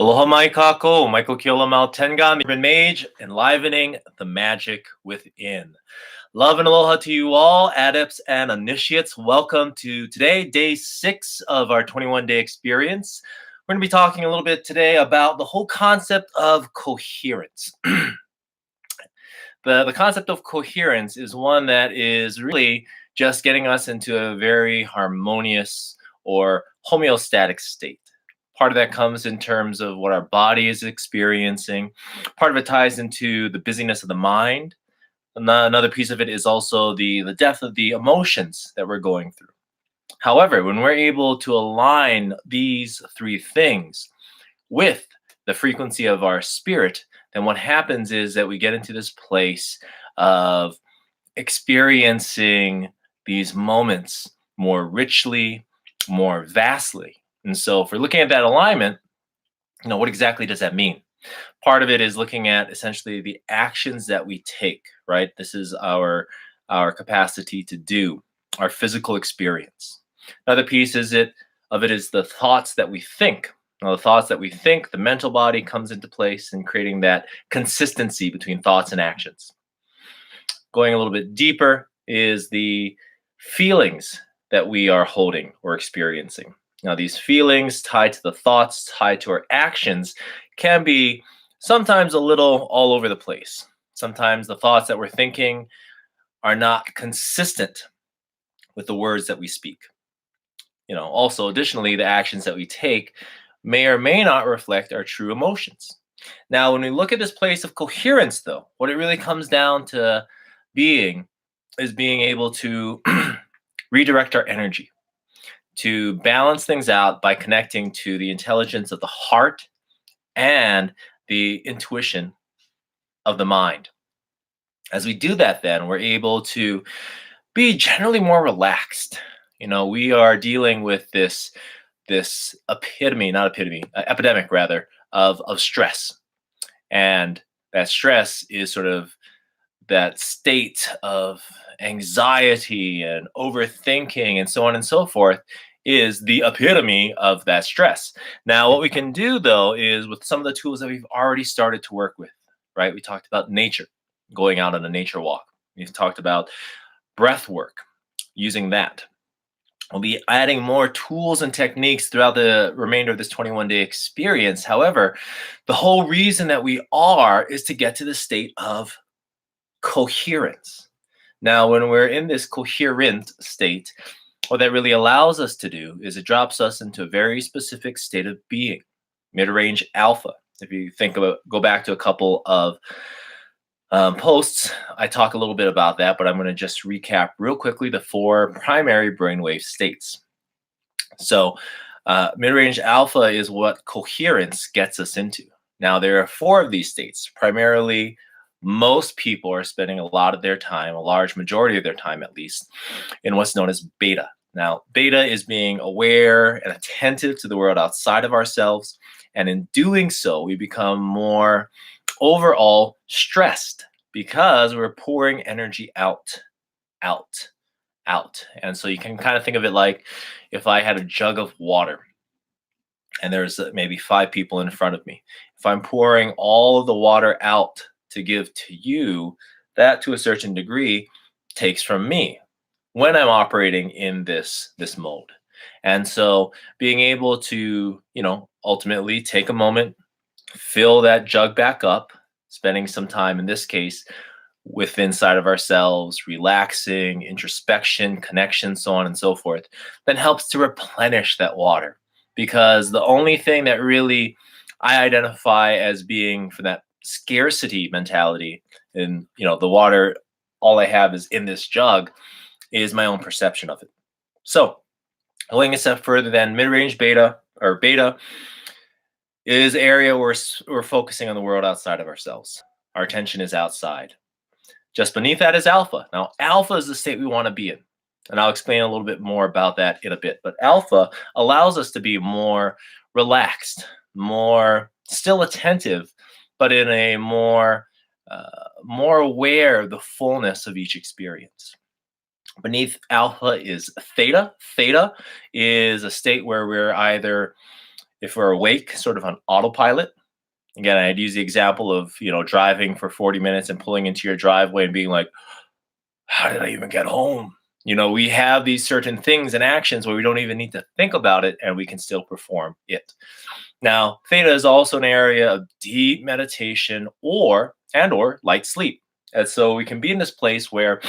Aloha mai kako, Michael Kiola Tengan, Urban Mage, enlivening the magic within. Love and aloha to you all, adepts and initiates. Welcome to today, day 6 of our 21-day experience. We're going to be talking a little bit today about the whole concept of coherence. The concept of coherence is one that is really just getting us into a very harmonious or homeostatic state. Part of that comes in terms of what our body is experiencing. Part of it ties into the busyness of the mind. Another piece of it is also the depth of the emotions that we're going through. However, when we're able to align these three things with the frequency of our spirit, then what happens is that we get into this place of experiencing these moments more richly, more vastly. And so if we're looking at that alignment, what exactly does that mean? Part of it is looking at essentially the actions that we take, right? This is our capacity to do, our physical experience. Another piece is of it is the thoughts that we think. Now, the thoughts that we think, the mental body comes into place in creating that consistency between thoughts and actions. Going a little bit deeper is the feelings that we are holding or experiencing. Now, these feelings tied to the thoughts, tied to our actions, can be sometimes a little all over the place. Sometimes the thoughts that we're thinking are not consistent with the words that we speak. Also, additionally, the actions that we take may or may not reflect our true emotions. Now, when we look at this place of coherence, though, what it really comes down to being able to redirect our energy, to balance things out by connecting to the intelligence of the heart and the intuition of the mind. As we do that, then we're able to be generally more relaxed. We are dealing with this epidemic rather of stress. And that stress is sort of that state of anxiety and overthinking and so on and so forth is the epitome of that stress. Now, what we can do, though, is with some of the tools that we've already started to work with, right? We talked about nature, going out on a nature walk. We've talked about breath work, using that. We'll be adding more tools and techniques throughout the remainder of this 21-day experience. However, the whole reason that we are is to get to the state of coherence. Now, when we're in this coherent state, what that really allows us to do is it drops us into a very specific state of being, mid-range alpha. If you go back to a couple of posts, I talk a little bit about that, but I'm going to just recap real quickly the 4 primary brainwave states. So mid-range alpha is what coherence gets us into. Now, there are 4 of these states. Primarily, most people are spending a lot of their time, a large majority of their time at least, in what's known as beta. Now, beta is being aware and attentive to the world outside of ourselves. And in doing so, we become more overall stressed because we're pouring energy out. And so you can kind of think of it like if I had a jug of water and there's maybe 5 people in front of me. If I'm pouring all of the water out to give to you, that to a certain degree takes from me when I'm operating in this mode. And so being able to, ultimately take a moment, fill that jug back up, spending some time in this case with inside of ourselves, relaxing, introspection, connection, so on and so forth, then helps to replenish that water. Because the only thing that really I identify as being for that scarcity mentality and the water all I have is in this jug is my own perception of it. So going a step further, then mid-range beta is the area where we're focusing on the world outside of ourselves. Our attention is outside. Just beneath that is alpha. Now, alpha is the state we want to be in. And I'll explain a little bit more about that in a bit. But alpha allows us to be more relaxed, more still attentive, but in a more aware of the fullness of each experience. Beneath alpha is theta. Theta is a state where we're either If we're awake, sort of on autopilot, again, I'd use the example of, driving for 40 minutes and pulling into your driveway and being like, how did I even get home? We have these certain things and actions where we don't even need to think about it and we can still perform it. Now, theta is also an area of deep meditation or light sleep. And so we can be in this place where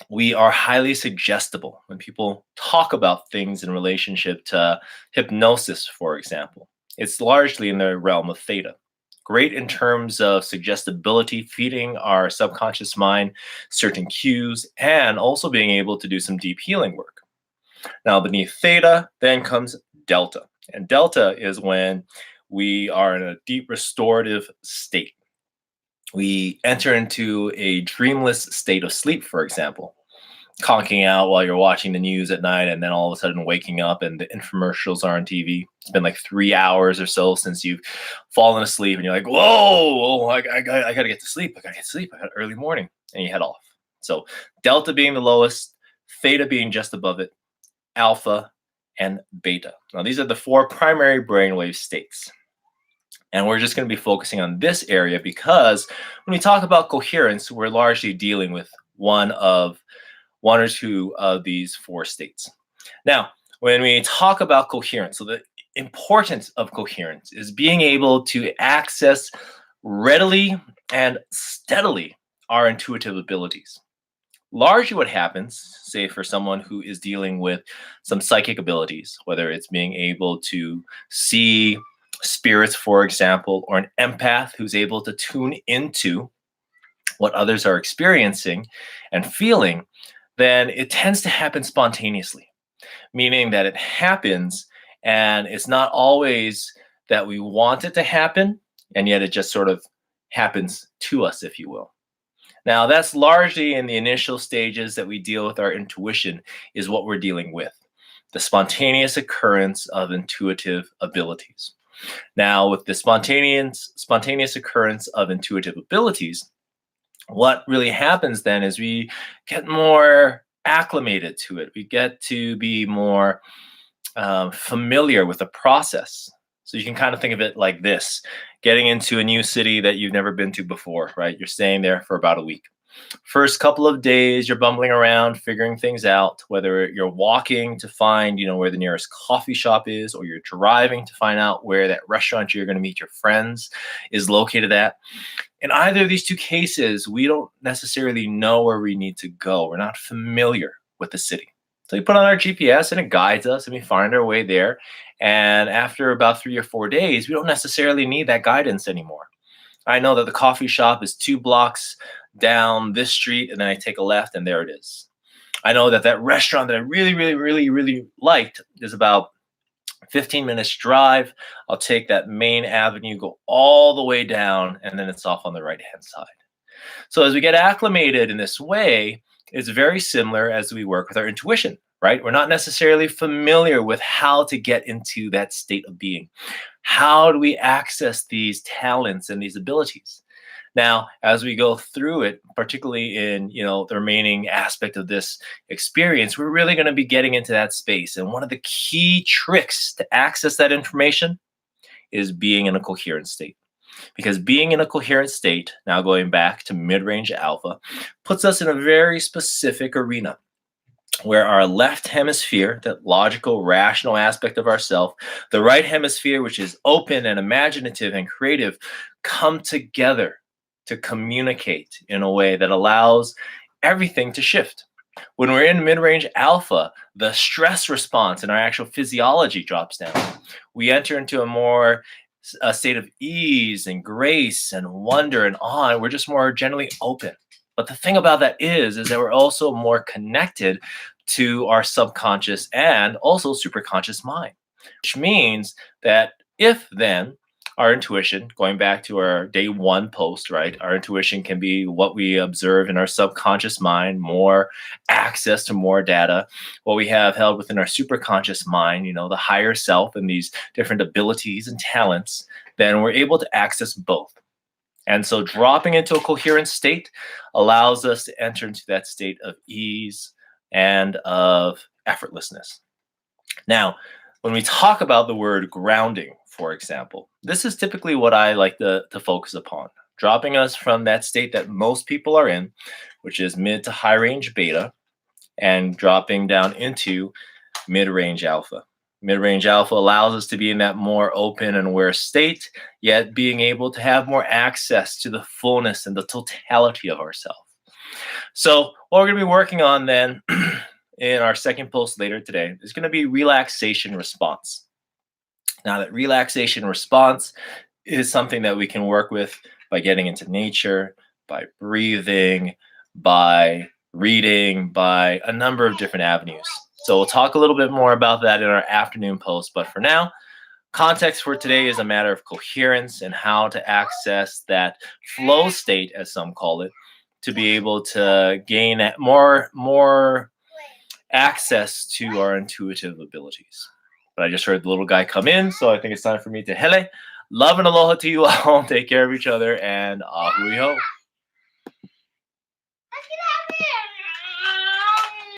we are highly suggestible when people talk about things in relationship to hypnosis, for example. It's largely in the realm of theta. Great in terms of suggestibility, feeding our subconscious mind certain cues, and also being able to do some deep healing work. Now, beneath theta, then comes delta. And delta is when we are in a deep restorative state. We enter into a dreamless state of sleep, for example, conking out while you're watching the news at night and then all of a sudden waking up and the infomercials are on TV. It's been like 3 hours or so since you've fallen asleep and you're like, whoa, I got to get to sleep. I got to get to sleep. I got early morning. And you head off. So delta being the lowest, theta being just above it, alpha, and beta. Now, these are the four primary brainwave states. And we're just going to be focusing on this area because when we talk about coherence, we're largely dealing with one or two of these four states. Now, when we talk about coherence, so the importance of coherence is being able to access readily and steadily our intuitive abilities. Largely what happens, say for someone who is dealing with some psychic abilities, whether it's being able to see spirits, for example, or an empath who's able to tune into what others are experiencing and feeling, then it tends to happen spontaneously, meaning that it happens and it's not always that we want it to happen, and yet it just sort of happens to us, if you will. Now, that's largely in the initial stages that we deal with our intuition, is what we're dealing with, the spontaneous occurrence of intuitive abilities. Now, with the spontaneous occurrence of intuitive abilities, what really happens then is we get more acclimated to it. We get to be more familiar with the process. So you can kind of think of it like this: getting into a new city that you've never been to before, right? You're staying there for about a week. First couple of days, you're bumbling around, figuring things out, whether you're walking to find, where the nearest coffee shop is, or you're driving to find out where that restaurant you're going to meet your friends is located at. In either of these two cases, we don't necessarily know where we need to go. We're not familiar with the city. So we put on our GPS and it guides us and we find our way there. And after about 3 or 4 days, we don't necessarily need that guidance anymore. I know that the coffee shop is 2 blocks down this street, and then I take a left and there it is. I know that that restaurant that I really, really, really, really liked is about 15 minutes drive. I'll take that main avenue, go all the way down, and then it's off on the right-hand side. So as we get acclimated in this way, it's very similar as we work with our intuition, right? We're not necessarily familiar with how to get into that state of being. How do we access these talents and these abilities? Now, as we go through it, particularly in the remaining aspect of this experience, we're really going to be getting into that space. And one of the key tricks to access that information is being in a coherent state. Because being in a coherent state, now going back to mid-range alpha, puts us in a very specific arena where our left hemisphere, that logical, rational aspect of ourself, the right hemisphere, which is open and imaginative and creative, come together to communicate in a way that allows everything to shift. When we're in mid-range alpha, the stress response in our actual physiology drops down. We enter into a state of ease and grace and wonder and awe, and we're just more generally open. But the thing about that is that we're also more connected to our subconscious and also superconscious mind, which means that if then our intuition, going back to our day 1 post, right? Our intuition can be what we observe in our subconscious mind, more access to more data, what we have held within our superconscious mind, the higher self and these different abilities and talents, then we're able to access both. And so dropping into a coherent state allows us to enter into that state of ease and of effortlessness. Now, When we talk about the word grounding, for example, this is typically what I like to focus upon, dropping us from that state that most people are in, which is mid to high range beta, and dropping down into mid range alpha. Mid range alpha allows us to be in that more open and aware state, yet being able to have more access to the fullness and the totality of ourselves. So, what we're going to be working on then in our second post later today is going to be relaxation response. Now, that relaxation response is something that we can work with by getting into nature, by breathing, by reading, by a number of different avenues. So, we'll talk a little bit more about that in our afternoon post. But for now, context for today is a matter of coherence and how to access that flow state, as some call it, to be able to gain more access to our intuitive abilities. But I just heard the little guy come in, so I think it's time for me to hele. Love and aloha to you all. Take care of each other, and ahui ho.